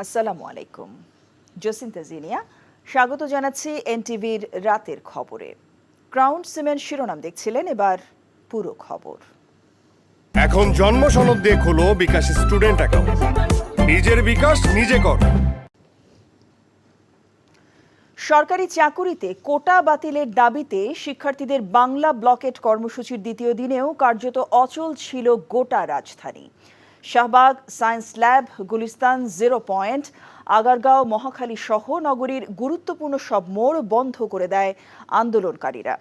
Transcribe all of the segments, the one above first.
আসসালামু আলাইকুম। জসিন্তা জিনিয়া স্বাগত জানাচ্ছি এনটিভির রাতের খবরে। ক্রাউন সিমেন্ট শিরোনাম দেখছিলেন, এবার পুরো খবর। এখন জন্ম সনদ দিয়ে খোলো বিকাশ স্টুডেন্ট অ্যাকাউন্ট। নিজের বিকাশ নিজে কর। সরকারি চাকুরিতে কোটা বাতিলের দাবিতে শিক্ষার্থীদের বাংলা ব্লকেট কর্মসূচির দ্বিতীয় দিনেও কার্যত অচল ছিল গোটা রাজধানী। Shahbag, science lab, Gulistan, 0 point, Agargaon, Mohakhali সহ নগরীর গুরুত্বপূর্ণ সব মোড় বন্ধ করে দেয় আন্দোলনকারীরা।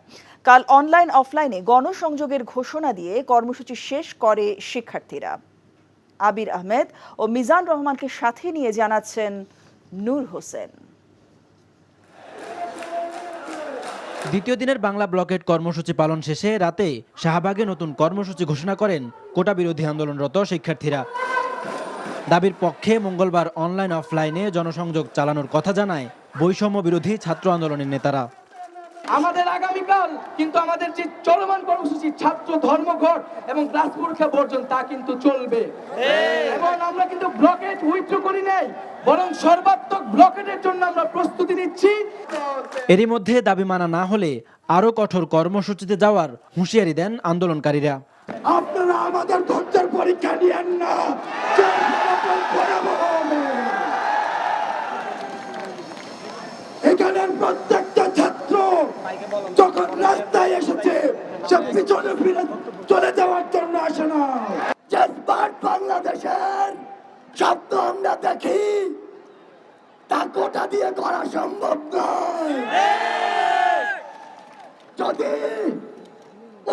কাল অনলাইন অফলাইনে গণসংযোগের ঘোষণা দিয়ে কর্মসূচি শেষ করে শিক্ষার্থীরা। আবির আহমেদ ও মিজান রহমানকে সাথে নিয়ে জানাচ্ছেন নূর হোসেন। দ্বিতীয় দিনের বাংলা ব্লকেট কর্মসূচি পালন শেষে রাতে শাহবাগে নতুন কর্মসূচি ঘোষণা করেন কোটা বিরোধী আন্দোলনরত শিক্ষার্থীরা। দাবির পক্ষে মঙ্গলবার অনলাইন অফলাইনে জনসংযোগ চালানোর কথা জানায় বৈষম্য বিরোধী ছাত্র আন্দোলনের নেতারা। আমাদের আগামীকাল কিন্তু আমাদের যে চলমান কর্মসূচি ছাত্র ধর্মঘট এবং রাজপুরখা বর্জন তা কিন্তু চলবে এবং আমরা কিন্তু ব্লকেট উইথড্র করি নাই, বরং সর্বাত্মক ব্লকেটের জন্য আমরা প্রস্তুতি নিচ্ছি। এরই মধ্যে দাবি মানা না হলে আরো কঠোর কর্মসূচিতে যাওয়ার হুঁশিয়ারি দেন আন্দোলনকারীরা। আপনারা আমাদের ধৈর্যের পরীক্ষা নিয়েন না, এখানের প্রত্যেকটা ছাত্র যখন রাস্তায় এসেছে সে পিছনে ফিরে চলে যাওয়ার জন্য আসে না। বাংলাদেশের স্বপ্ন আমরা দেখি তা কোটা দিয়ে করা সম্ভব নয়। যদি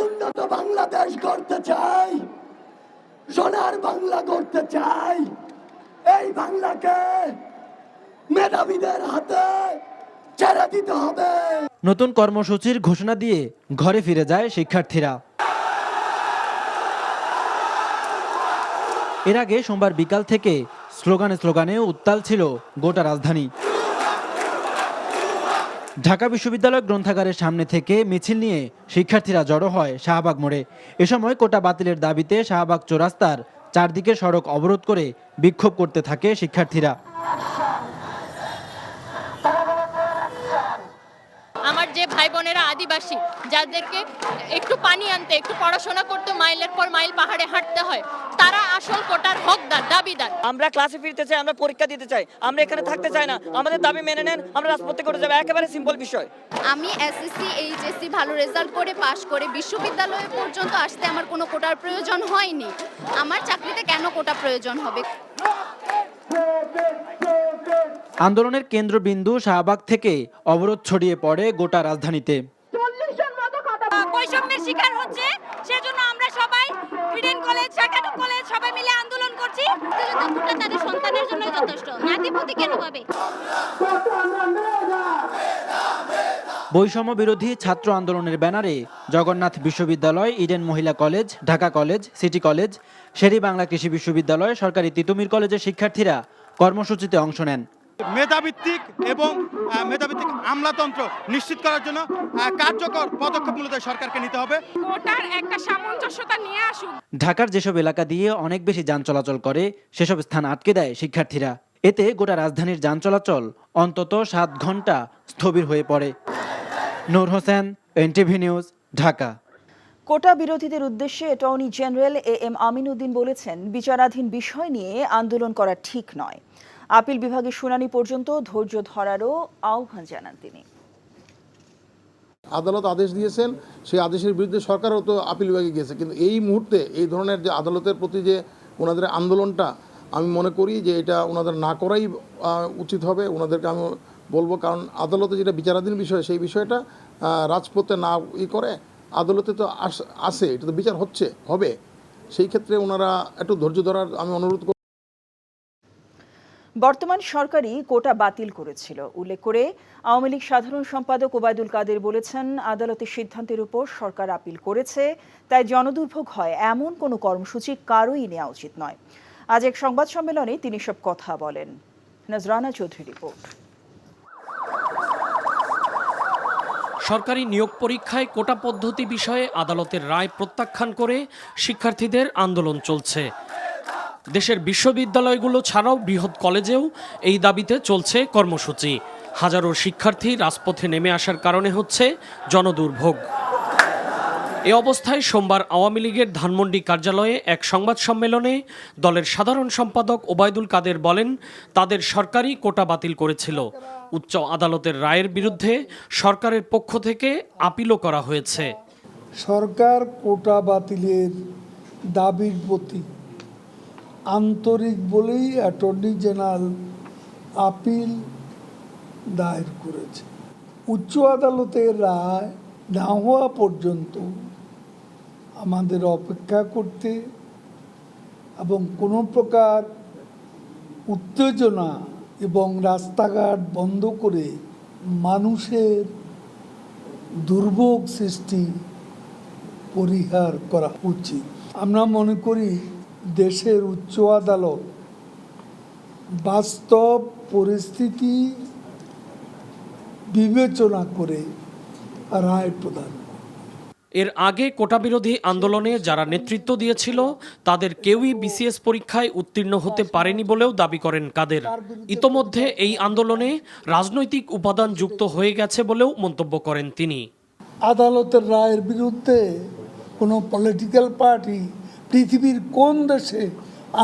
উন্নত বাংলাদেশ করতে চাই, সোনার বাংলা করতে চাই, এই বাংলাকে মেধাবীদের হাতে ছেড়ে দিতে হবে। নতুন কর্মসূচির ঘোষণা দিয়ে ঘরে ফিরে যায় শিক্ষার্থীরা। এর আগে সোমবার বিকাল থেকে স্লোগানে উত্তাল ছিল গোটা রাজধানী। ঢাকা বিশ্ববিদ্যালয় গ্রন্থাগারের সামনে থেকে মিছিল নিয়ে শিক্ষার্থীরা জড়ো হয় শাহবাগ মোড়ে। এ সময় কোটা বাতিলের দাবিতে শাহবাগ চৌরাস্তার চারদিকে সড়ক অবরোধ করে বিক্ষোভ করতে থাকে শিক্ষার্থীরা। আমার যে ভাই বোনেরা আদিবাসী, যাদেরকে একটু পানি আনতে, একটু পড়াশোনা করতে মাইলের পর মাইল পাহাড়ে হাঁটতে হয়, তারা আসল কোটার হকদার, দাবিদার। আমরা ক্লাসে ফিরতে চাই, আমরা পরীক্ষা দিতে চাই, আমরা এখানে থাকতে চাই না। আমাদের দাবি মেনে নেন, আমরা রাজপথে করে যাবো। একেবারে সিম্পল বিষয়। আমি এসএসসি এইচএসসি ভালো রেজাল্ট করে পাশ করে বিশ্ববিদ্যালয় পর্যন্ত আসতে আমার কোনো কোটার প্রয়োজন হয়নি। আমার চাকরিতে কেন কোটা প্রয়োজন হবে? আন্দোলনের কেন্দ্রবিন্দু শাহবাগ থেকে অবরোধ ছড়িয়ে পড়ে গোটা রাজধানীতে। বৈষম্যের শিকার হচ্ছে, সেজন্য আমরা সবাই ইডেন কলেজ, শাখাটু কলেজ সবাই মিলে আন্দোলন করছি। কোটা তাদের সন্তানের জন্য যথেষ্ট, নাতিপুতি কেন পাবে? বৈষম্য বিরোধী ছাত্র আন্দোলনের ব্যানারে জগন্নাথ বিশ্ববিদ্যালয়, ইডেন মহিলা college, Dhaka college, city college, Shere Bangla কৃষি বিশ্ববিদ্যালয়, সরকারি তিতুমির কলেজের শিক্ষার্থীরা কর্মসূচিতে অংশ নেন। মেধাভিত্তিক এবং মেধাভিত্তিক আমলাতন্ত্র নিশ্চিত করার জন্য কার্যকর পদক্ষেপ মূলত সরকারকে নিতে হবে। কোটার একটা সামঞ্জস্যতা নিয়ে আসুক। ঢাকার যেসব এলাকা দিয়ে অনেক বেশি যান চলাচল করে সেসব স্থান আটকে দেয় শিক্ষার্থীরা। এতে গোটা রাজধানীর যান চলাচল অন্তত 7 ঘন্টা স্থবির হয়ে পড়ে। নূর হোসেন, এনটিভি নিউজ, ঢাকা। কোটা বিরোধীদের উদ্দেশ্যে attorney general AM Amin Uddin বলেছেন, বিচারাধীন বিষয় নিয়ে আন্দোলন করা ঠিক নয়। আপিল বিভাগের শুনানি পর্যন্ত ধৈর্য ধরারও আহ্বান জানান তিনি। আদালত আদেশ দিয়েছেন, সেই আদেশের বিরুদ্ধে সরকারও তো আপিল বিভাগে গিয়েছে, কিন্তু এই মুহূর্তে এই ধরনের যে আদালতের প্রতি যে ওনাদের আন্দোলনটা, আমি মনে করি যে এটা ওনাদের না করাই উচিত হবে। ওনাদেরকে আমি বলবো, কারণ আদালতে যেটা বিচারাধীন বিষয়, সেই বিষয়টা রাজপথে না করে আদালতে তো আসে, এটা তো বিচার হবে। সেই ক্ষেত্রে ওনারা একটু ধৈর্য ধরার আমি অনুরোধ করব। বর্তমান সরকারই কোটা বাতিল করেছিল উল্লেখ করে আওয়ামী লীগ সাধারণ সম্পাদক ওবায়দুল কাদের বলেছেন, আদালতের সিদ্ধান্তের উপর সরকার আপিল করেছে, তাই জনদুর্ভোগ হয় এমন কোনো কর্মসূচি কারোই নেওয়া উচিত নয়। আজ এক সংবাদ সম্মেলনে তিনি সব কথা বলেন। নজরানা চৌধুরী রিপোর্ট। সরকারি নিয়োগ পরীক্ষায় কোটা পদ্ধতি বিষয়ে আদালতের রায় প্রত্যাখ্যান করে শিক্ষার্থীদের আন্দোলন চলছে। দেশের বিশ্ববিদ্যালয়গুলো ছাড়াও বৃহৎ কলেজেও এই দাবিতে চলছে কর্মসূচি। হাজারো শিক্ষার্থী রাজপথে নেমে আসার কারণে হচ্ছে জনদুর্ভোগ। এ অবস্থায় সোমবার আওয়ামী লীগের ধানমন্ডি কার্যালয়ে এক সংবাদ সম্মেলনে দলের সাধারণ সম্পাদক ওবায়দুল কাদের বলেন, তাদের সরকারই কোটা বাতিল করেছিল। উচ্চ আদালতের রায়ের বিরুদ্ধে সরকারের পক্ষ থেকে আপিলও করা হয়েছে। সরকার কোটা বাতিলের দাবির প্রতি আন্তরিক বলেই অ্যাটর্নি জেনারেল আপিল দায়ের করেছে। উচ্চ আদালতের রায় না হওয়া পর্যন্ত আমাদের অপেক্ষা করতে এবং কোনো প্রকার উত্তেজনা এবং রাস্তাঘাট বন্ধ করে মানুষের দুর্ভোগ সৃষ্টি পরিহার করা উচিত। আমরা মনে করি দেশের উচ্চ আদালত বাস্তব পরিস্থিতি বিবেচনা করে রায় প্রদান। এর আগে কোটা বিরোধী আন্দোলনে যারা নেতৃত্ব দিয়েছিল তাদের কেউই বিসিএস পরীক্ষায় উত্তীর্ণ হতে পারেনি বলেও দাবি করেন কাদের। ইতোমধ্যে এই আন্দোলনে রাজনৈতিক উপাদান যুক্ত হয়ে গেছে বলেও মন্তব্য করেন তিনি। আদালতের রায়ের বিরুদ্ধে কোনো পলিটিক্যাল পার্টি পৃথিবীর কোন দেশে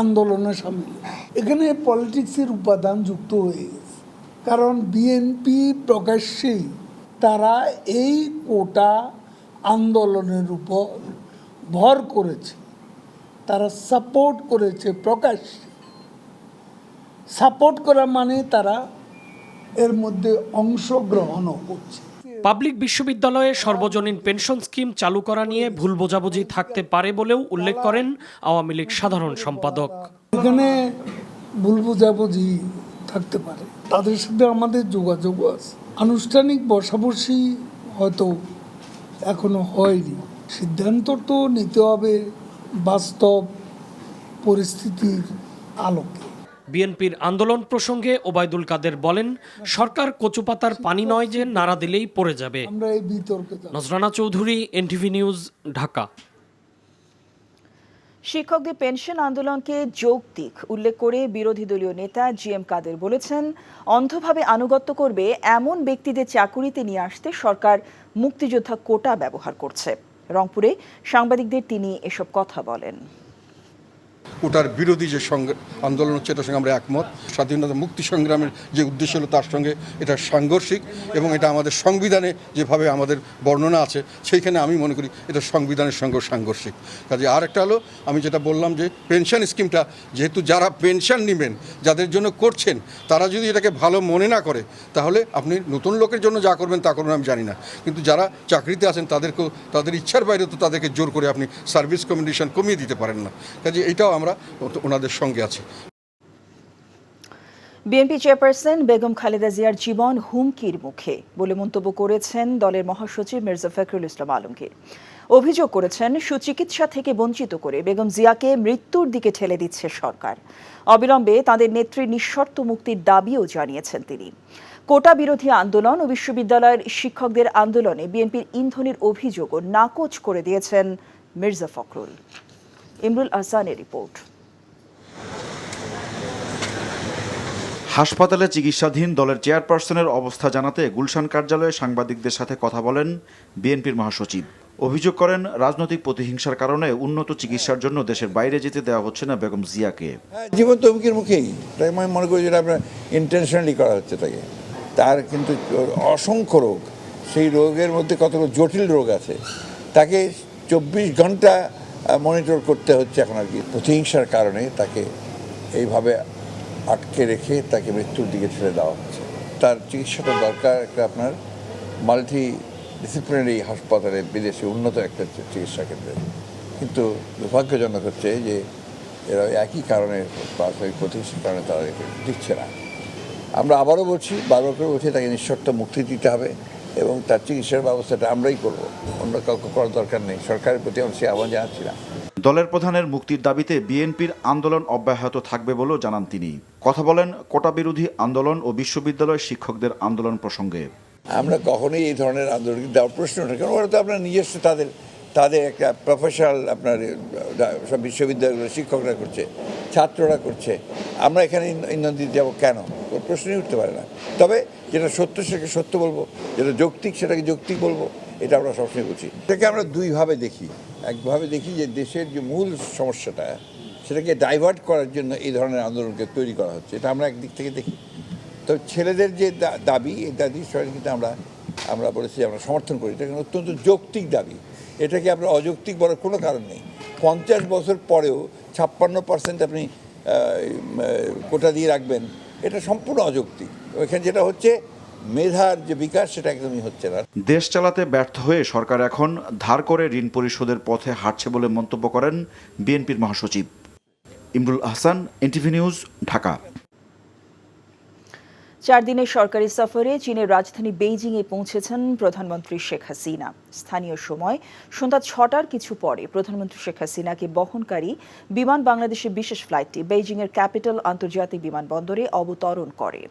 আন্দোলনে সামিল? এখানে পলিটিক্সের উপাদান যুক্ত হয়ে গেছে, কারণ বিএনপি প্রকাশ্যেই তারা এই কোটা আন্দোলনের উপর ভর করেছে, তারা সাপোর্ট করেছে প্রকাশ্যে। সাপোর্ট করা মানে তারা এর মধ্যে অংশগ্রহণও করছে। পাবলিক বিশ্ববিদ্যালয়ে সর্বজনীন পেনশন স্কিম চালু করা নিয়ে ভুল বোঝাবুঝি থাকতে পারে বলেও উল্লেখ করেন আওয়ামী লীগ সাধারণ সম্পাদক। এখানে ভুল বোঝাবুঝি থাকতে পারে, তাদের সাথে আমাদের যোগাযোগ আছে। আনুষ্ঠানিক বসাবসি হয়তো এখনো হয়নি। সিদ্ধান্ত তো নিতে হবে বাস্তব পরিস্থিতির আলোকে। বিএনপির আন্দোলন প্রসঙ্গে ওবায়দুল কাদের বলেন, সরকার কচুপাতার পানি নয় যে নাড়া দিলেই পড়ে যাবে। আমরা এই বিতর্কে নজরানা চৌধুরী, এনটিভি নিউজ, ঢাকা। শিক্ষকদের পেনশন আন্দোলনকে যৌক্তিক উল্লেখ করে বিরোধী দলীয় নেতা জিএম কাদের বলেছেন, অন্ধভাবে আনুগত্য করবে এমন ব্যক্তিদের চাকুরিতে নিয়ে আসতে সরকার মুক্তিযোদ্ধা কোটা ব্যবহার করছে। রংপুরে সাংবাদিকদের তিনি এসব কথা বলেন। কোটার বিরোধী যে আন্দোলন হচ্ছে এটার সঙ্গে আমরা একমত। স্বাধীনতা মুক্তি সংগ্রামের যে উদ্দেশ্য হলো তার সঙ্গে এটা সাংঘর্ষিক, এবং এটা আমাদের সংবিধানে যেভাবে আমাদের বর্ণনা আছে সেইখানে আমি মনে করি এটা সংবিধানের সঙ্গেও সাংঘর্ষিক। কাজে আর একটা হলো, আমি যেটা বললাম যে পেনশন স্কিমটা যেহেতু যারা পেনশন নেবেন যাদের জন্য করছেন তারা যদি এটাকে ভালো মনে না করে তাহলে আপনি নতুন লোকের জন্য যা করবেন তা করবেন আমি জানি না, কিন্তু যারা চাকরিতে আছেন তাদেরকেও তাদের ইচ্ছার বাইরে তো তাদেরকে জোর করে আপনি সার্ভিস কমিশন কমিয়ে দিতে পারেন না। কাজে এটাও আমরা ওনাদের সঙ্গে আছি। বিএনপি চেয়ারপারসন বেগম খালেদা জিয়ার জীবন হুমকির মুখে বলে মন্তব্য করেছেন দলের মহাসচিব মির্জা ফখরুল ইসলাম আলমগীর। অভিযোগ করেছেন, সুচিকিৎসা থেকে বঞ্চিত করে বেগম জিয়াকে মৃত্যুর দিকে ঠেলে দিচ্ছে সরকার। অবিলম্বে তাদের নেত্রীর নিঃশর্ত মুক্তির দাবিও জানিয়েছেন তিনি। কোটা বিরোধী আন্দোলন ও বিশ্ববিদ্যালয়ের শিক্ষকদের আন্দোলনে বিএনপির ইন্ধনের অভিযোগও নাকচ করে দিয়েছেন মির্জা ফখরুল। ইমরুল আহসানের রিপোর্ট। হাসপাতালে চিকিৎসাধীন দলের চেয়ারপারসনের অবস্থা জানাতে গুলশান কার্যালয়ে সাংবাদিকদের সাথে কথা বলেন বিএনপির মহাসচিব। অভিযোগ করেন, রাজনৈতিক প্রতিহিংসার কারণে উন্নত চিকিৎসার জন্য দেশের বাইরে যেতে দেওয়া হচ্ছে না বেগম জিয়াকে। জীবন তো হুমকির মুখেই, তাই আমি মনে করি যেটা আপনার ইন্টেনশনালি করা হচ্ছে তাকে। তার কিন্তু অসংখ্য রোগ, সেই রোগের মধ্যে কতগুলো জটিল রোগ আছে, তাকে 24 ঘন্টা মনিটর করতে হচ্ছে এখন আর কি। প্রতিহিংসার কারণে তাকে এইভাবে আটকে রেখে তাকে মৃত্যুর দিকে ঠেলে দেওয়া হচ্ছে। তার চিকিৎসাটা দরকার একটা আপনার মাল্টি ডিসিপ্লিনারি হাসপাতালে, বিদেশে উন্নত একটা চিকিৎসা কেন্দ্রে। কিন্তু দুর্ভাগ্যজনক হচ্ছে যে এরা একই কারণে প্রতিহিংসার কারণে তারা দিচ্ছে না। আমরা আবারও বলছি, বারবার করে বলছি, তাকে নিঃশর্ত মুক্তি দিতে হবে এবং তার চিকিৎসার ব্যবস্থাটা আমরাই করব, অন্য কাউকে করার দরকার নেই। সরকারের প্রতি আমরা সে আহ্বান জানাচ্ছি না। দলের প্রধানের মুক্তির দাবিতে বিএনপির আন্দোলন অব্যাহত থাকবে বলেও জানান তিনি। কথা বলেন কোটা বিরোধী আন্দোলন ও বিশ্ববিদ্যালয় শিক্ষকদের আন্দোলন প্রসঙ্গে। আমরা কখনোই এই ধরনের আন্দোলন দেওয়ার প্রশ্ন ওঠে, কারণ ওরা তো আপনার নিজস্ব তাদের একটা প্রফেশনাল আপনার সব বিশ্ববিদ্যালয়গুলো শিক্ষকরা করছে, ছাত্ররা করছে, আমরা এখানে ইন্ধন দিতে যাবো কেন? কোনো প্রশ্নই উঠতে পারে না। তবে যেটা সত্য সেটাকে সত্য বলবো, যেটা যৌক্তিক সেটাকে যৌক্তিক বলবো, এটা আমরা সবসময় বলছি। এটাকে আমরা দুইভাবে দেখি। একভাবে দেখি যে দেশের যে মূল সমস্যাটা সেটাকে ডাইভার্ট করার জন্য এই ধরনের আন্দোলনকে তৈরি করা হচ্ছে, এটা আমরা একদিক থেকে দেখি। তো ছেলেদের যে দাবি, এই দাবি সবাই কিন্তু আমরা বলেছি আমরা সমর্থন করি। এটা অত্যন্ত যৌক্তিক দাবি, এটাকে আমরা অযৌক্তিক বলার কোনো কারণ নেই। 50 বছর পরেও 56% আপনি কোটা দিয়ে রাখবেন, এটা সম্পূর্ণ অযৌক্তিক। ওইখানে যেটা হচ্ছে মেধার যে বিকাশ সেটা একদমই হচ্ছে না। দেশ চালাতে ব্যর্থ হয়ে সরকার এখন ধার করে ঋণ পরিশোধের পথে হাঁটছে বলে মন্তব্য করেন বিএনপির মহাসচিব। Imrul Ahsan, NTV news, Dhaka. 4 দিনের সরকারি সফরে চীনের রাজধানী বেইজিংয়ে পৌঁছেছেন প্রধানমন্ত্রী শেখ হাসিনা। স্থানীয় সময় সন্ধ্যা 6টার কিছু পরে প্রধানমন্ত্রী শেখ হাসিনাকে বহনকারী বিমান বাংলাদেশের বিশেষ ফ্লাইটটি বেইজিংয়ের ক্যাপিটাল আন্তর্জাতিক বিমানবন্দরে অবতরণ করে।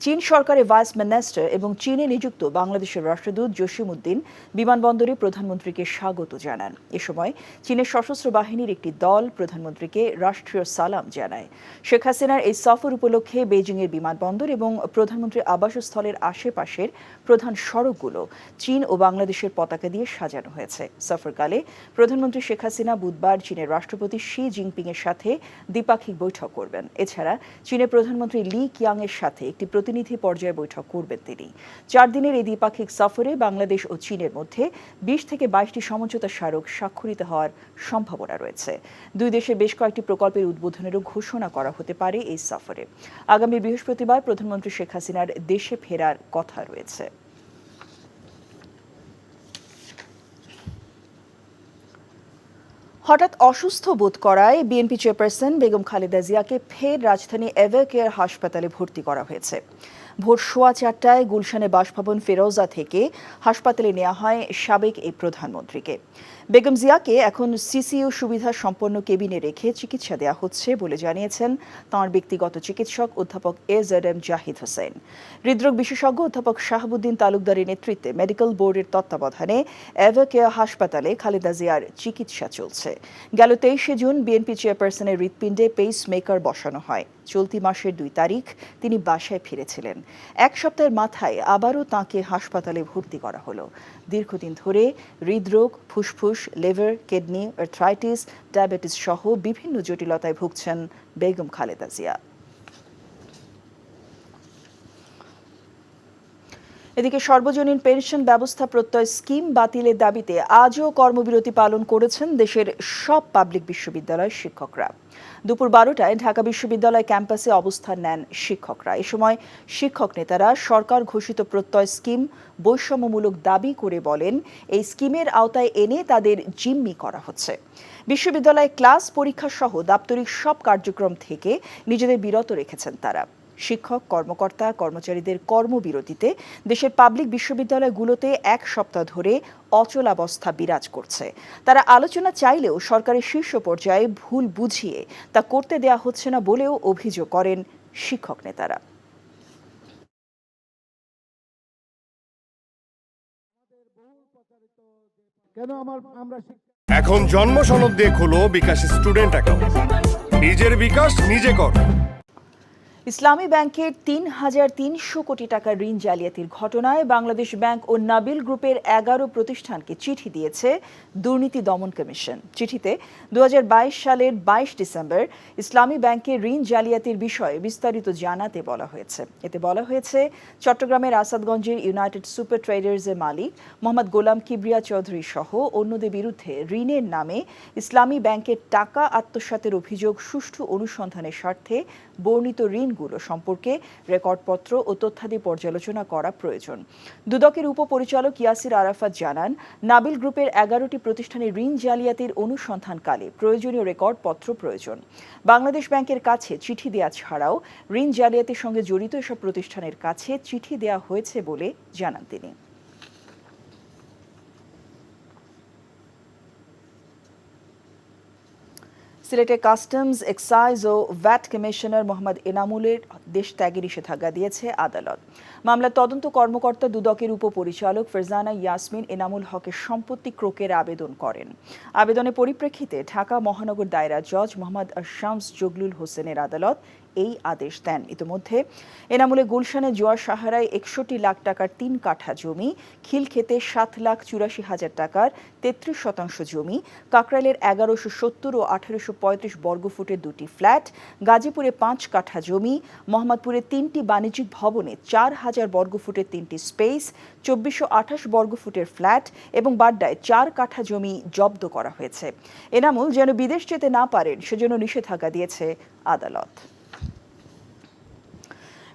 চীন সরকারের ভাইস মিনিস্টার এবং চীনে নিযুক্ত বাংলাদেশের রাষ্ট্রদূত জসিমউদ্দিন বিমানবন্দরে প্রধানমন্ত্রীকে স্বাগত জানান। এ সময় চীনের সশস্ত্র বাহিনীর একটি দল প্রধানমন্ত্রীকে রাষ্ট্রীয় সালাম জানায়। শেখ হাসিনার এই সফর উপলক্ষে বেইজিংয়ের বিমানবন্দর এবং প্রধানমন্ত্রীর আবাসস্থলের আশেপাশের প্রধান সড়কগুলো চীন ও বাংলাদেশের পতাকা দিয়ে সাজানো হয়েছে। সফরকালে প্রধানমন্ত্রী শেখ হাসিনা বুধবার চীনের রাষ্ট্রপতি শি জিনপিং এর সাথে দ্বিপাক্ষিক বৈঠক করবেন। এছাড়া চীনের প্রধানমন্ত্রী লি কিয়াং এর সাথে একটি প্রতিনিধি পর্যায়ে বৈঠক করবেন তিনি। 4 দিনের এই দ্বিপাক্ষিক সফরে বাংলাদেশ ও চীনের মধ্যে 20 থেকে 22টি সমঝোতা স্মারক স্বাক্ষরিত হওয়ার সম্ভাবনা রয়েছে। দুই দেশের বেশ কয়েকটি প্রকল্পের উদ্বোধনেরও ঘোষণা করা হতে পারে এই সফরে। আগামী বৃহস্পতিবার প্রধানমন্ত্রী শেখ হাসিনার দেশে ফেরার কথা রয়েছে। হঠাৎ অসুস্থ বোধ করায় বিএনপি চেয়ারপারসন বেগম খালেদা জিয়াকে ফের রাজধানী এভারকেয়ার হাসপাতালে ভর্তি করা হয়েছে। ভোর 4:15টায় গুলশানের বাসভবন ফেরোজা থেকে হাসপাতালে নেওয়া হয় সাবেক এই প্রধানমন্ত্রীকে। বেগম জিয়াকে এখন সিসিইউ সুবিধা সম্পন্ন কেবিনে রেখে চিকিৎসা দেওয়া হচ্ছে বলে জানিয়েছেন তাঁর ব্যক্তিগত চিকিৎসক অধ্যাপক এজেডএম জাহিদ হোসেন। হৃদরোগ বিশেষজ্ঞ অধ্যাপক শাহাবুদ্দিন তালুকদারের নেতৃত্বে মেডিকেল বোর্ডের তত্ত্বাবধানে এভারকেয়ার হাসপাতালে খালেদা জিয়ার চিকিৎসা চলছে। গেল 23শে জুন বিএনপি চেয়ারপারসনের হৃৎপিণ্ডে পেস মেকার বসানো হয়। চলতি মাসের 2 তারিখ তিনি বাসায় ফিরেছিলেন। 1 সপ্তাহের মাথায় আবারও তাঁকে হাসপাতালে ভর্তি করা হলো। দীর্ঘদিন ধরে হৃদরোগ, ফুসফুস, লিভার, কিডনি, আর্থ্রাইটিস, ডায়াবেটিস সহ বিভিন্ন জটিলতায় ভুগছেন বেগম খালেদা জিয়া। এদিকে সর্বজনীন পেনশন ব্যবস্থা প্রত্যয় স্কিম বাতিলের দাবিতে আজও কর্মবিরতি পালন করেছেন দেশের সব পাবলিক বিশ্ববিদ্যালয়ের শিক্ষকরা। দুপুর 12টায় ঢাকা বিশ্ববিদ্যালয় ক্যাম্পাসে অবস্থান নেন শিক্ষকরা। এ সময় শিক্ষক নেতারা সরকার ঘোষিত প্রত্যয় স্কিম বৈষম্যমূলক দাবি করে বলেন, এই স্কিমের আওতায় এনে তাদের জিম্মি করা হচ্ছে। বিশ্ববিদ্যালয়ে ক্লাস, পরীক্ষা সহ দাপ্তরিক সব কার্যক্রম থেকে নিজেদের বিরত রেখেছেন তারা। শিক্ষক, কর্মকর্তা, কর্মচারীদের কর্মবিরতিতে দেশের পাবলিক বিশ্ববিদ্যালয়গুলোতে 1 সপ্তাহ ধরে অচলাবস্থা বিরাজ করছে। তারা আলোচনা চাইলেও সরকারের শীর্ষ পর্যায়ে ভুল বুঝিয়ে তা করতে দেয়া হচ্ছে না বলেও অভিযোগ করেন শিক্ষক নেতারা। এখন জন্ম সনদ দিয়ে খোলো বিকাশ স্টুডেন্ট অ্যাকাউন্ট। নিজের বিকাশ নিজে কর। ইসলামী ব্যাংকের 3,300 কোটি টাকার ঋণ জালিয়াতির ঘটনায় বাংলাদেশ ব্যাংক ও নাবিল গ্রুপের 11 প্রতিষ্ঠানকে চিঠি দিয়েছে দুর্নীতি দমন কমিশন। চিঠিতে 2022 সালের 22 ডিসেম্বর ইসলামী ব্যাংকের ঋণ জালিয়াতির বিষয়ে বিস্তারিত জানাতে বলা হয়েছে। এতে বলা হয়েছে, চট্টগ্রামের আসাদগঞ্জের ইউনাইটেড সুপার ট্রেডার্সের মালিক মোহাম্মদ গোলাম কিবরিয়া চৌধুরী সহ অন্যদের বিরুদ্ধে ঋণের নামে ইসলামী ব্যাংকের টাকা আত্মসাতের অভিযোগ সুষ্ঠু অনুসন্ধানের স্বার্থে বর্ণিত ঋণগুলো সম্পর্কে রেকর্ডপত্র ও তথ্যাদি পর্যালোচনা করা প্রয়োজন। দুদকের উপপরিচালক ইয়াসির আরাফাত জানান, নাবিল গ্রুপের 11টি প্রতিষ্ঠানের ঋণ জালিয়াতির অনুসন্ধানকালে প্রয়োজনীয় রেকর্ডপত্র প্রয়োজন। বাংলাদেশ ব্যাংকের কাছে চিঠি দেওয়া ছাড়াও ঋণ জালিয়াতির সঙ্গে জড়িত এসব প্রতিষ্ঠানের কাছে চিঠি দেওয়া হয়েছে বলে জানান তিনি। সিলেটের কাস্টমস, এক্সাইজ ও ভ্যাট কমিশনার মোহাম্মদ এনামুলের দেশ ত্যাগে নিষেধাজ্ঞা দিয়েছে আদালত। মামলার তদন্ত কর্মকর্তা দুদকের উপপরিচালক ফারজানা ইয়াসমিন এনামুল হকের সম্পত্তি ক্রোকের আবেদন করেন। আবেদনের পরিপ্রেক্ষিতে ঢাকা মহানগর দায়রা জজ মোহাম্মদ শামস জগলুল হোসেনের আদালত এই আদেশ দেন। ইতিমধ্যে এনামুলে গুলশানে জোয়ার সাহারায় 61 লাখ টাকার 3 কাঠা জমি, খিলক্ষেতে 7,84,000 টাকার 33% জমি, কাকরাইলের 1170 ও 1835 বর্গফুটের 2টি ফ্ল্যাট, গাজীপুরে 5 কাঠা জমি, মোহাম্মদপুরে 3টি বাণিজ্যিক ভবনে 4,000 বর্গফুটের 3টি স্পেস, 2428 বর্গফুটের ফ্ল্যাট এবং বাড্ডায় 4 কাঠা জমি জব্দ করা হয়েছে। এনামুল যেন বিদেশ যেতে না পারেন সেজন্য নিষেধাজ্ঞা দিয়েছে আদালত।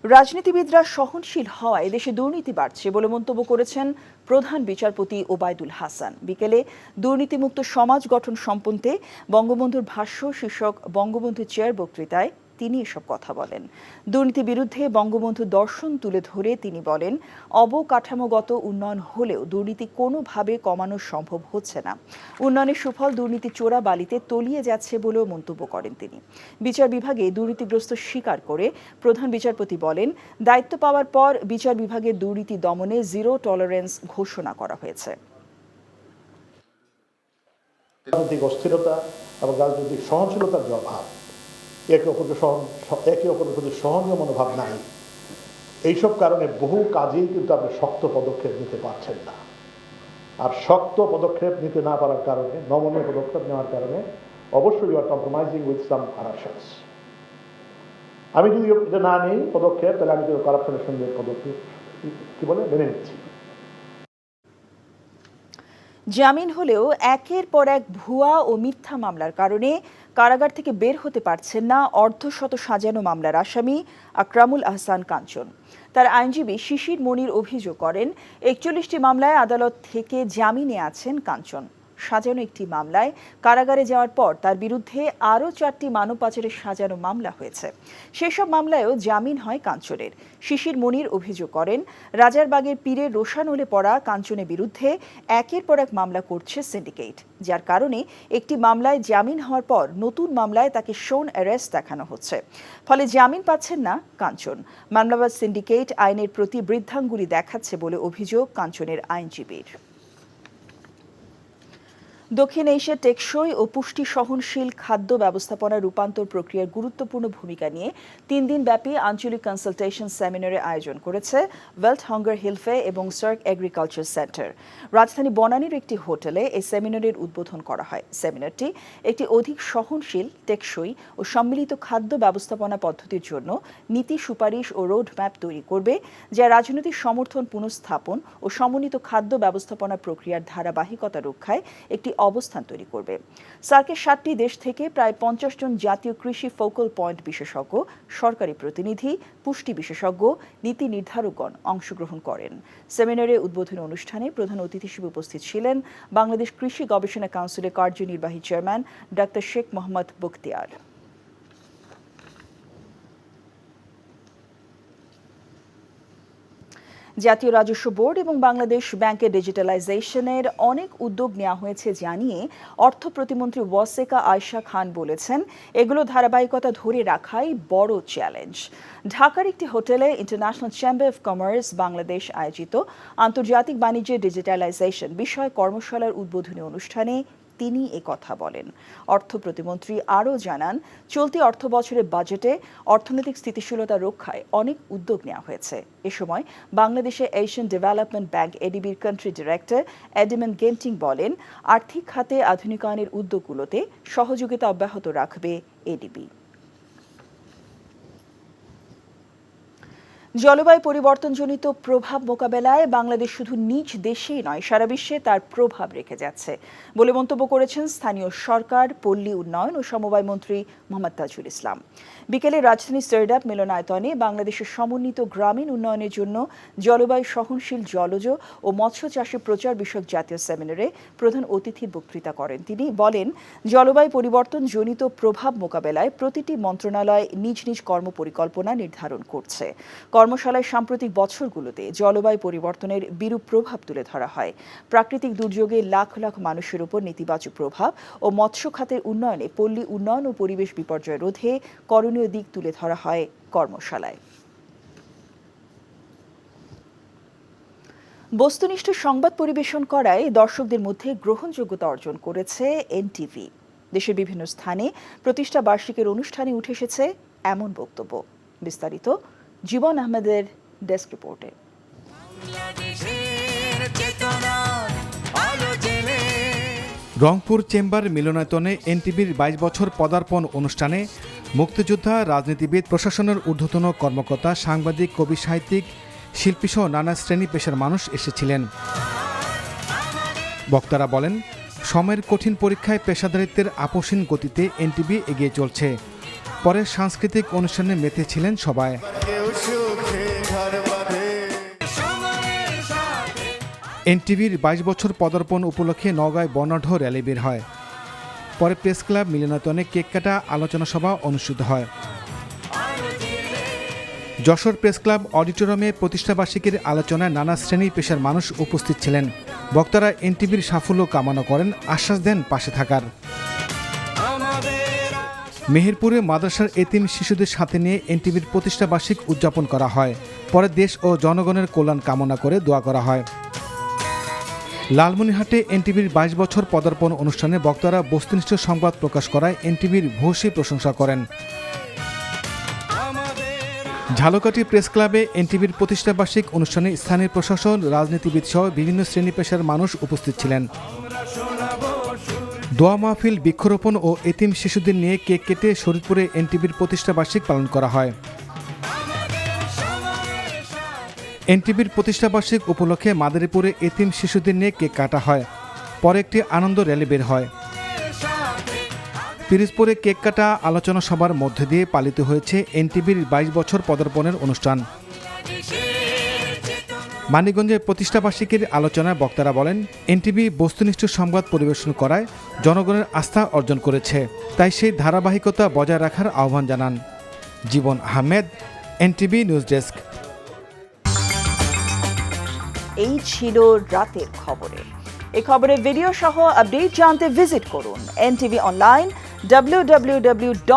রাজনীতিবিদরা সহনশীল হওয়ায় দেশে দুর্নীতি বাড়ছে বলে মন্তব্য করেছেন প্রধান বিচারপতি ওবায়দুল হাসান। বিকেলে দুর্নীতিমুক্ত সমাজ গঠন সম্পর্কে বঙ্গবন্ধুর ভাষ্য শীর্ষক বঙ্গবন্ধু চেয়ার বক্তৃতায় তিনি এসব কথা বলেন। দুর্নীতি বিরুদ্ধে বঙ্গবন্ধু দর্শন তুলে ধরে তিনি বলেন, অবকাঠামোগত উন্নয়ন হলেও দুর্নীতি কোনোভাবে কমানো সম্ভব হচ্ছে না। উন্নয়নের সুফল দুর্নীতি চোরা বালিতে তলিয়ে যাচ্ছে বলেও মন্তব্য করেন তিনি। বিচার বিভাগে দুর্নীতিগ্রস্ত স্বীকার করে প্রধান বিচারপতি বলেন, দায়িত্ব পাওয়ার পর বিচার বিভাগের দুর্নীতি দমনে 0 টলারেন্স ঘোষণা করা হয়েছে। রাজনৈতিক অস্থিরতা এবং রাজনৈতিক সহনশীলতার যে অভাব, একে অপরের প্রতি সহনীয় মনোভাব নাই, এইসব কারণে বহু কাজেই কিন্তু আপনি শক্ত পদক্ষেপ নিতে পারছেন না। আর শক্ত পদক্ষেপ নিতে না পারার কারণে, নমনীয় পদক্ষেপ নেওয়ার কারণে অবশ্যই you are compromising with some corruptions. আমি যদি এটা না নেই পদক্ষেপ, তাহলে আমি কিন্তু কারাপশনের সঙ্গে পদক্ষেপ মেনে নিচ্ছি। জামিন হলেও একের পর এক ভুয়া ও মিথ্যা মামলার কারণে কারাগার থেকে বের হতে পারছেন না অর্ধশত সাজানো মামলার আসামি আকরামুল আহসান কাঞ্চন। তার আইনজীবী শিশির মনির অভিযোগ করেন, 41টি মামলায় আদালত থেকে জামিনে আছেন কাঞ্চন। সাজানো একটি মামলায় কারাগারে যাওয়ার পর তার বিরুদ্ধে আরও 4টি মানব পাচারের সাজানো মামলা হয়েছে। সেসব মামলায়ও জামিন হয় কাঞ্চনের। শিশির মনির অভিযোগ করেন, রাজারবাগের পীরের রোশানলে পড়া কাঞ্চনের বিরুদ্ধে একের পর এক মামলা করছে সিন্ডিকেট, যার কারণে একটি মামলায় জামিন হওয়ার পর নতুন মামলায় তাকে শোন অ্যারেস্ট দেখানো হচ্ছে। ফলে জামিন পাচ্ছেন না কাঞ্চন। মামলাবাজ সিন্ডিকেট আইনের প্রতি বৃদ্ধাঙ্গুলি দেখাচ্ছে বলে অভিযোগ কাঞ্চনের আইনজীবীর। দক্ষিণ এশিয়া টেকসই ও পুষ্টি সহনশীল খাদ্য ব্যবস্থাপনার রূপান্তর প্রক্রিয়ার গুরুত্বপূর্ণ ভূমিকা নিয়ে 3 দিনব্যাপী আঞ্চলিক কনসালটেশন সেমিনারের আয়োজন করেছে ওয়েল্থ হাঙ্গার হিলফে এবং সার্ক এগ্রিকালচার সেন্টার। রাজধানী বনানীর একটি হোটেলে এই সেমিনারের উদ্বোধন করা হয়। সেমিনারটি একটি অধিক সহনশীল, টেকসই ও সম্মিলিত খাদ্য ব্যবস্থাপনা পদ্ধতির জন্য নীতি সুপারিশ ও রোড ম্যাপ তৈরি করবে, যা রাজনৈতিক সমর্থন পুনঃস্থাপন ও সমন্বিত খাদ্য ব্যবস্থাপনা প্রক্রিয়ার ধারাবাহিকতা রক্ষায় একটি অবস্থান তৈরি করবে। সার্কের 7টি দেশ থেকে প্রায় 50 জন জাতীয় কৃষি ফোকাল পয়েন্ট বিশেষজ্ঞ, সরকারি প্রতিনিধি, পুষ্টি বিশেষজ্ঞ, নীতি নির্ধারকগণ অংশগ্রহণ করেন। সেমিনারে উদ্বোধনী অনুষ্ঠানে প্রধান অতিথি হিসেবে উপস্থিত ছিলেন বাংলাদেশ কৃষি গবেষণা কাউন্সিলের কার্যনির্বাহী চেয়ারম্যান ডাক্তার শেখ মোহাম্মদ বখতিয়ার। জাতীয় রাজস্ব বোর্ড এবং বাংলাদেশ ব্যাংকের ডিজিটালাইজেশনের অনেক উদ্যোগ নেওয়া হয়েছে জানিয়ে অর্থ প্রতিমন্ত্রী ওয়াসেকা আয়শা খান বলেছেন, এগুলো ধারাবাহিকতা ধরে রাখাই বড় চ্যালেঞ্জ। ঢাকার একটি হোটেলে international chamber of commerce Bangladesh আয়োজিত আন্তর্জাতিক বাণিজ্যের ডিজিটালাইজেশন বিষয় কর্মশালার উদ্বোধনী অনুষ্ঠানে তিনি কথা বলেন। অর্থ প্রতিমন্ত্রী আরও জানান, চলতি অর্থ বছরের বাজেটে অর্থনৈতিক স্থিতিশীলতা রক্ষায় অনেক উদ্যোগ নেওয়া হয়েছে। এ সময় বাংলাদেশে এশিয়ান ডেভেলপমেন্ট ব্যাংক এডিবির কান্ট্রি ডিরেক্টর এডিমেন গেন্টিং বলেন, আর্থিক খাতে আধুনিকায়নের উদ্যোগগুলোতে সহযোগিতা অব্যাহত রাখবে এডিবি। জলবায়ু পরিবর্তনজনিত প্রভাব মোকাবেলায় বাংলাদেশ শুধু নিজ দেশেই নয়, সারা বিশ্বে তার প্রভাব রেখে যাচ্ছে বলে মন্তব্য করেছেন স্থানীয় সরকার, পল্লী উন্নয়ন ও সমবায় মন্ত্রী মোহাম্মদ তাজুল ইসলাম। বিকেলে রাজধানীর স্টেডিয়াম মিলনায়তনে বাংলাদেশের সমন্বিত গ্রামীণ উন্নয়নের জন্য জলবায়ু সহনশীল জলজ ও মৎস্য চাষে প্রচার বিষয়ক জাতীয় সেমিনারে প্রধান অতিথির বক্তৃতা করেন। তিনি বলেন, জলবায়ু পরিবর্তনজনিত প্রভাব মোকাবেলায় প্রতিটি মন্ত্রণালয় নিজ নিজ কর্মপরিকল্পনা নির্ধারণ করছে। কর্মশালায় সাম্প্রতিক বছরগুলোতে জলবায়ু পরিবর্তনের বিরূপ প্রভাব তুলে ধরা হয়। প্রাকৃতিক দুর্যোগে লাখ লাখ মানুষের উপর নেতিবাচক প্রভাব ও মৎস্য খাতের উন্নয়নে পল্লী উন্নয়ন ও পরিবেশ বিপর্যয় রোধে করণীয় দিক তুলে ধরা হয় কর্মশালায়। বস্তুনিষ্ঠ সংবাদ পরিবেশন করায় দর্শকদের মধ্যে গ্রহণযোগ্যতা অর্জন করেছে এনটিভি। দেশের বিভিন্ন স্থানে প্রতিষ্ঠা বার্ষিকীর অনুষ্ঠানে উঠে এসেছে এমন বক্তব্য। বিস্তারিত জীবন আহমেদের ডেস্ক রিপোর্টে। রংপুর চেম্বার মিলনায়তনে এনটিভির 22 বছর পদার্পণ অনুষ্ঠানে মুক্তিযোদ্ধা, রাজনীতিবিদ, প্রশাসনের ঊর্ধ্বতন কর্মকর্তা, সাংবাদিক, কবি, সাহিত্যিক, শিল্পীসহ নানা শ্রেণী পেশার মানুষ এসেছিলেন। বক্তারা বলেন, সময়ের কঠিন পরীক্ষায় পেশাদারিত্বের আপসীন গতিতে এনটিভি এগিয়ে চলছে। পরে সাংস্কৃতিক অনুষ্ঠানে মেতেছিলেন সবাই। এনটিভির 22 বছর পদার্পণ উপলক্ষে নওগাঁয় বর্ণাঢ্য র্যালি বের হয়। পরে প্রেস ক্লাব মিলনায়তনে কেক কাটা আলোচনা সভা অনুষ্ঠিত হয়। যশোর প্রেস ক্লাব অডিটোরিয়ামে প্রতিষ্ঠাবার্ষিকীর আলোচনায় নানা শ্রেণী পেশার মানুষ উপস্থিত ছিলেন। বক্তারা এনটিভির সাফল্য কামনা করেন, আশ্বাস দেন পাশে থাকার। মেহেরপুরে মাদ্রাসার এতিম শিশুদের সাথে নিয়ে এনটিভির প্রতিষ্ঠাবার্ষিক উদযাপন করা হয়। পরে দেশ ও জনগণের কল্যাণ কামনা করে দোয়া করা হয়। লালমনিরহাটে এনটিভির 22 বছর পদার্পণ অনুষ্ঠানে বক্তারা বস্তুনিষ্ঠ সংবাদ প্রকাশ করায় এনটিভির ভূয়সী প্রশংসা করেন। ঝালকাঠি প্রেস ক্লাবে এনটিভির প্রতিষ্ঠাবার্ষিক অনুষ্ঠানে স্থানীয় প্রশাসন, রাজনীতিবিদ সহ বিভিন্ন শ্রেণী পেশার মানুষ উপস্থিত ছিলেন। দোয়া মাহফিল, বৃক্ষরোপণ ও এতিম শিশুদের নিয়ে কেক কেটে শরীয়তপুরে এনটিভির প্রতিষ্ঠাবার্ষিক পালন করা হয়। এনটিভির প্রতিষ্ঠাবার্ষিক উপলক্ষে মাদারীপুরে এতিম শিশুদের নিয়ে কেক কাটা হয়। পরে একটি আনন্দ র্যালি বের হয়। পিরোজপুরে কেক কাটা আলোচনা সভার মধ্য দিয়ে পালিত হয়েছে এনটিভির 22 বছর পদার্পণের অনুষ্ঠান। মানিকগঞ্জে প্রতিষ্ঠাবার্ষিকীর আলোচনায় বক্তারা বলেন, এনটিভি বস্তুনিষ্ঠ সংবাদ পরিবেশন করায় জনগণের আস্থা অর্জন করেছে, তাই সেই ধারাবাহিকতা বজায় রাখার আহ্বান জানান। জীবন আহমেদ, এনটিভি নিউজ ডেস্ক। এই ছিল রাতের খবরে। এই খবরের ভিডিও সহ আপডেট জানতে ভিজিট করুন এনটিভি অনলাইন www.ntvbd.com।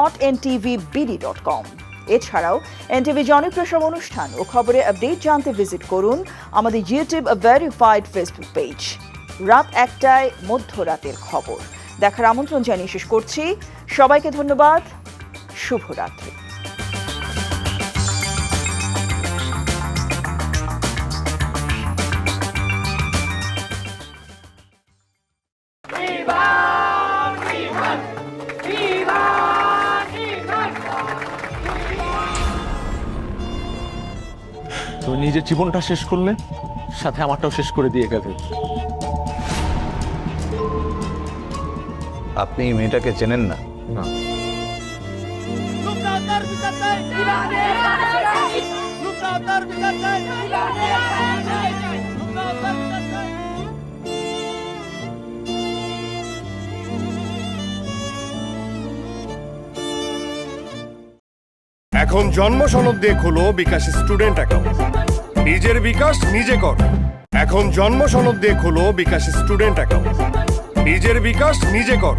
এছাড়াও এনটিভি জনপ্রিয় সব অনুষ্ঠান ও খবরের আপডেট জানতে ভিজিট করুন আমাদের ইউটিউব ভেরিফাইড ফেসবুক পেজ। রাত 1টায় মধ্যরাতের খবর দেখার আমন্ত্রণ জানিয়ে শেষ করছি। সবাইকে ধন্যবাদ। শুভরাত্রি। তুমি নিজের জীবনটা শেষ করলে, সাথে আমারটাও শেষ করে দিয়ে গেলে। আপনি এই মেয়েটাকে চেনেন না? না। এখন জন্ম সনদ দিয়ে খোলো বিকাশ স্টুডেন্ট অ্যাকাউন্ট। নিজের বিকাশ নিজে কর। এখন জন্ম সনদ দিয়ে খোলো বিকাশ স্টুডেন্ট অ্যাকাউন্ট। নিজের বিকাশ নিজে কর।